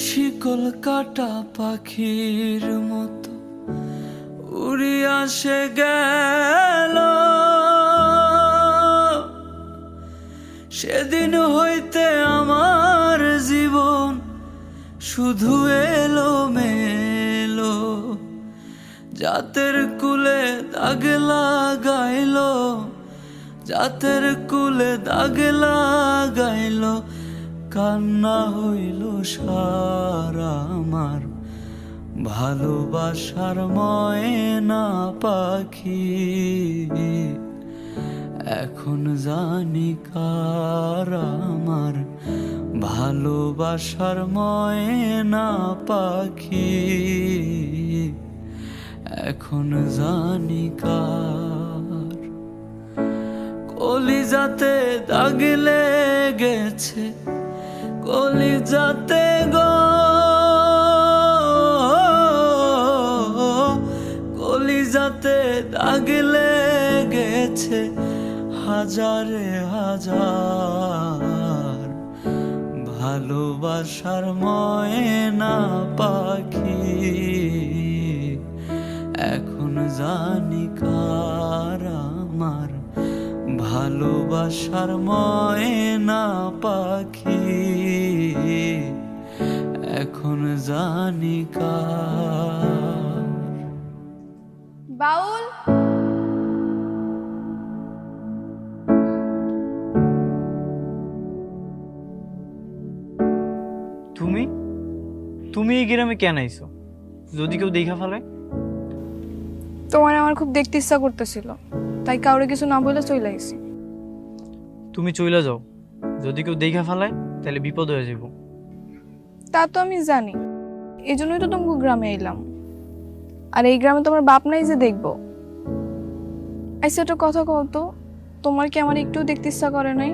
শিকল কাটা পাখির মতো উড়িয়া সে গেল। সেদিন হইতে আমার জীবন শুধু এলো মেলো, জাতের কুলে দাগ লাগাইলো, জাতের কুলে দাগ লাগাইলো। কান্না হইল সারা আমার ভালোবাসার ময়না পাখি। এখন জানি কার আমার ভালোবাসার ময়না পাখি। এখন জানি কার। কলিজাতে দাগ লেগেছে, কলিজাতে গো, কলিজাতে দাগ লেগেছে হাজারে হাজার ভালোবাসার ময়না পাখি। এখন জানি কার আমার ভালোবাসার ময়না পাখি। এখন জানি কার। বাউল, তুমি তুমি এই গ্রামে কেন আইছো? যদি কেউ দেখা ফেলে? তোমার আমার খুব দেখতে ইচ্ছা করতেছিল, তাই কাউরে কিছু না বলে চলে আইছি। তুমি চইলা যাও, যদি কেউ দেখা ফেলায় তাহলে বিপদ হয়ে যাব। তা তো আমি জানি, এই জন্যই তো তোমাকে গ্রামে এলাম। আর এই গ্রামে তোমার বাপ নাই যে দেখবো। আচ্ছা একটা কথা কও তো, তোমার কি আমার একটু দেখতে ইচ্ছা করে নাই?